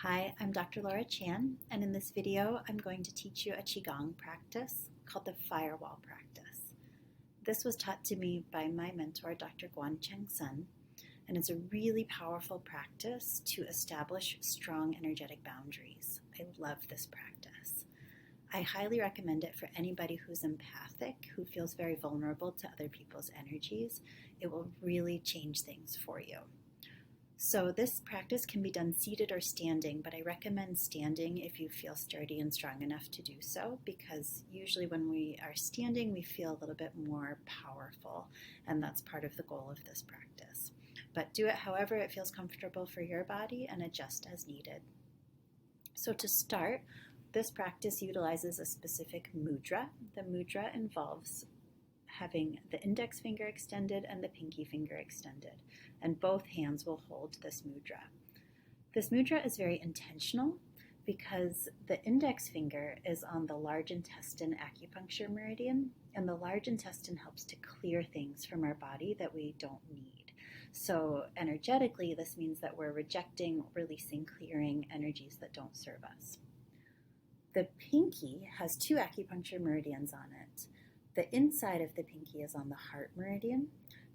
Hi, I'm Dr. Laura Chan, and in this video, I'm going to teach you a Qigong practice called the Firewall Practice. This was taught to me by my mentor, Dr. Guan Cheng Sun, and it's a really powerful practice to establish strong energetic boundaries. I love this practice. I highly recommend it for anybody who's empathic, who feels very vulnerable to other people's energies. It will really change things for you. So this practice can be done seated or standing, but I recommend standing if you feel sturdy and strong enough to do so, because usually when we are standing, we feel a little bit more powerful, and that's part of the goal of this practice. But do it however it feels comfortable for your body and adjust as needed. So to start, this practice utilizes a specific mudra. The mudra involves having the index finger extended and the pinky finger extended, and both hands will hold this mudra. This mudra is very intentional because the index finger is on the large intestine acupuncture meridian, and the large intestine helps to clear things from our body that we don't need. So energetically, this means that we're rejecting, releasing, clearing energies that don't serve us. The pinky has two acupuncture meridians on it. The inside of the pinky is on the heart meridian,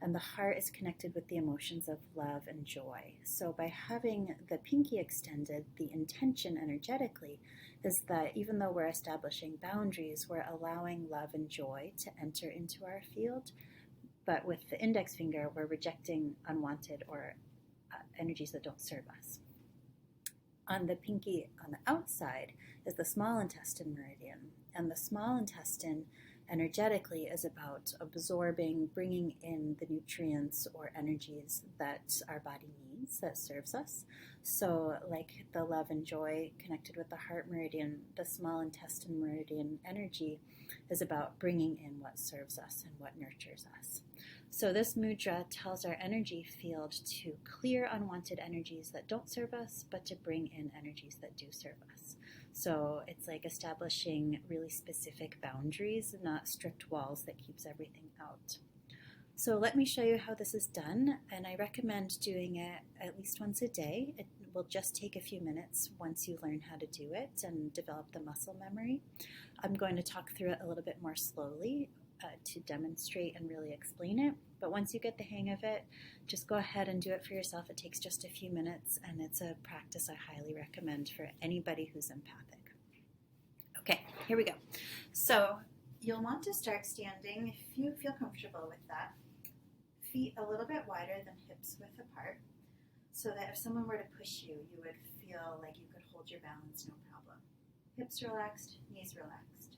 and the heart is connected with the emotions of love and joy. So by having the pinky extended, the intention energetically is that even though we're establishing boundaries, we're allowing love and joy to enter into our field. But with the index finger, we're rejecting unwanted or energies that don't serve us. On the pinky on the outside is the small intestine meridian, and the small intestine energetically is about absorbing, bringing in the nutrients or energies that our body needs, that serves us. So like the love and joy connected with the heart meridian, the small intestine meridian energy is about bringing in what serves us and what nurtures us. So this mudra tells our energy field to clear unwanted energies that don't serve us, but to bring in energies that do serve us. So it's like establishing really specific boundaries, not strict walls that keeps everything out. So let me show you how this is done, and I recommend doing it at least once a day. It will just take a few minutes once you learn how to do it and develop the muscle memory. I'm going to talk through it a little bit more slowly to demonstrate and really explain it. But once you get the hang of it, just go ahead and do it for yourself. It takes just a few minutes, and it's a practice I highly recommend for anybody who's empathic. Okay, here we go. So you'll want to start standing if you feel comfortable with that. Feet a little bit wider than hips width apart, so that if someone were to push you, you would feel like you could hold your balance no problem. Hips relaxed, knees relaxed.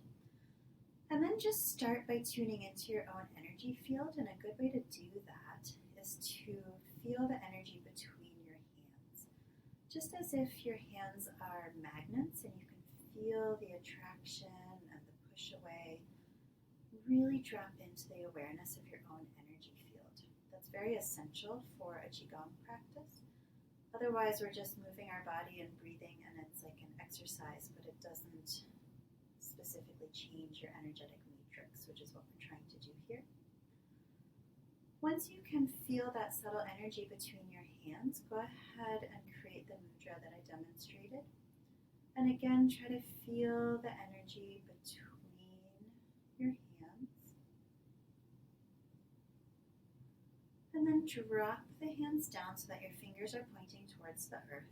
And then just start by tuning into your own energy field, and a good way to do that is to feel the energy between your hands. Just as if your hands are magnets and you can feel the attraction and the push away, really drop into the awareness of your own energy field. That's very essential for a Qigong practice. Otherwise, we're just moving our body and breathing, and it's like an exercise, but it doesn't specifically change your energetic matrix, which is what we're trying to do here. Once you can feel that subtle energy between your hands, go ahead and create the mudra that I demonstrated. And again, try to feel the energy between your hands. And then drop the hands down so that your fingers are pointing towards the earth.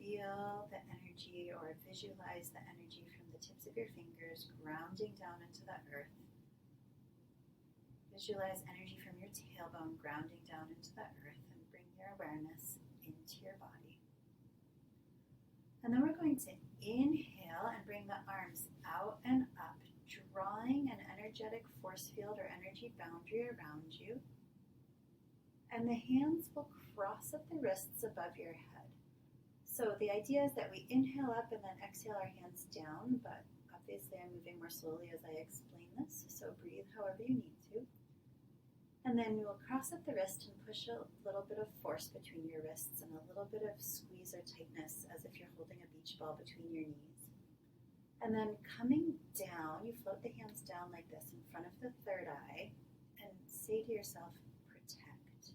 Feel the energy, or visualize the energy from the tips of your fingers grounding down into the earth. Visualize energy from your tailbone grounding down into the earth, and bring your awareness into your body. And then we're going to inhale and bring the arms out and up, drawing an energetic force field or energy boundary around you. And the hands will cross at the wrists above your head. So the idea is that we inhale up and then exhale our hands down, but obviously I'm moving more slowly as I explain this, so breathe however you need to. And then we will cross at the wrist and push a little bit of force between your wrists and a little bit of squeeze or tightness as if you're holding a beach ball between your knees. And then coming down, you float the hands down like this in front of the third eye and say to yourself, protect.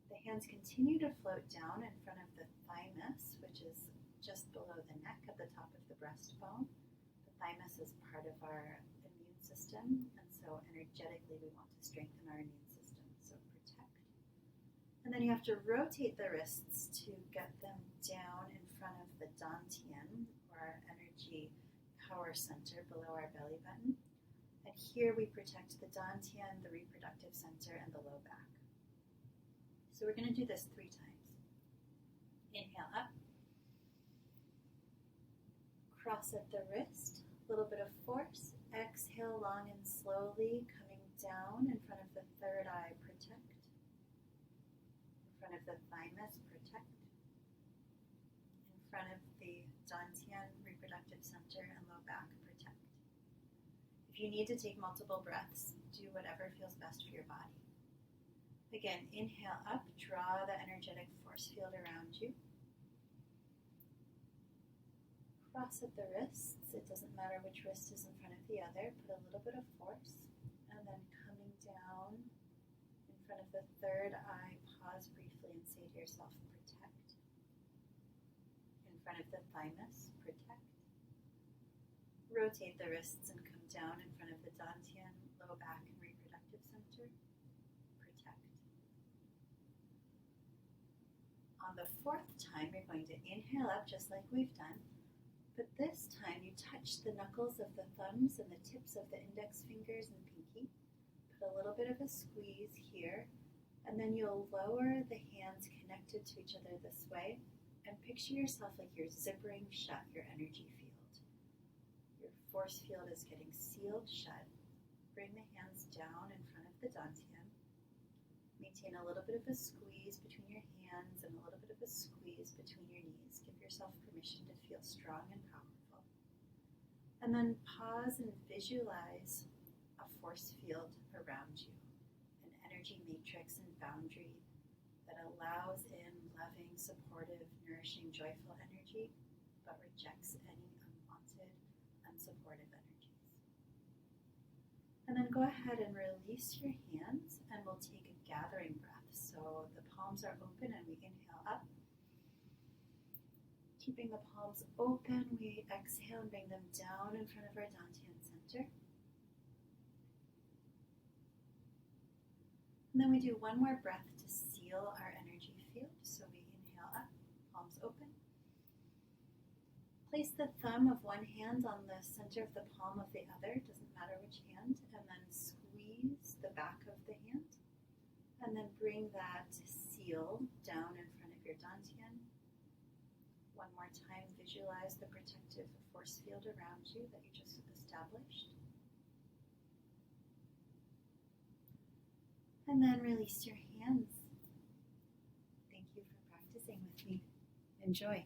The hands continue to float down in front of the thymus, which is just below the neck at the top of the breastbone. The thymus is part of our immune system, and so energetically we want to strengthen our immune system, so protect. And then you have to rotate the wrists to get them down in front of the dantian, or our energy power center below our belly button. And here we protect the dantian, the reproductive center, and the low back. So we're going to do this 3 times. Inhale up. Cross at the wrist, a little bit of force. Exhale long and slowly, coming down in front of the third eye, protect. In front of the thymus, protect. In front of the dantian, reproductive center, and low back, protect. If you need to take multiple breaths, do whatever feels best for your body. Again, inhale up, draw the energetic force field around you. Cross at the wrists, it doesn't matter which wrist is in front of the other, put a little bit of force, and then coming down in front of the third eye, pause briefly and say to yourself, protect. In front of the thymus, protect. Rotate the wrists and come down in front of the dantian, low back, and reproductive center. On the 4th time, you're going to inhale up just like we've done, but this time you touch the knuckles of the thumbs and the tips of the index fingers and pinky. Put a little bit of a squeeze here, and then you'll lower the hands connected to each other this way, and picture yourself like you're zippering shut your energy field. Your force field is getting sealed shut. Bring the hands down in front of the dantian. Maintain a little bit of a squeeze between your hands and a little bit of a squeeze between your knees. Give yourself permission to feel strong and powerful. And then pause and visualize a force field around you, an energy matrix and boundary that allows in loving, supportive, nourishing, joyful energy, but rejects any unwanted, unsupportive energies. And then go ahead and release your hands, and we'll take a gathering breath. So the palms are open and we inhale up. Keeping the palms open, we exhale and bring them down in front of our dantian center. And then we do one more breath to seal our energy field. So we inhale up, palms open. Place the thumb of one hand on the center of the palm of the other, doesn't matter which hand, and then squeeze the back of the hand. And then bring that seal down in front of your dantian. One more time, visualize the protective force field around you that you just established. And then release your hands. Thank you for practicing with me. Enjoy.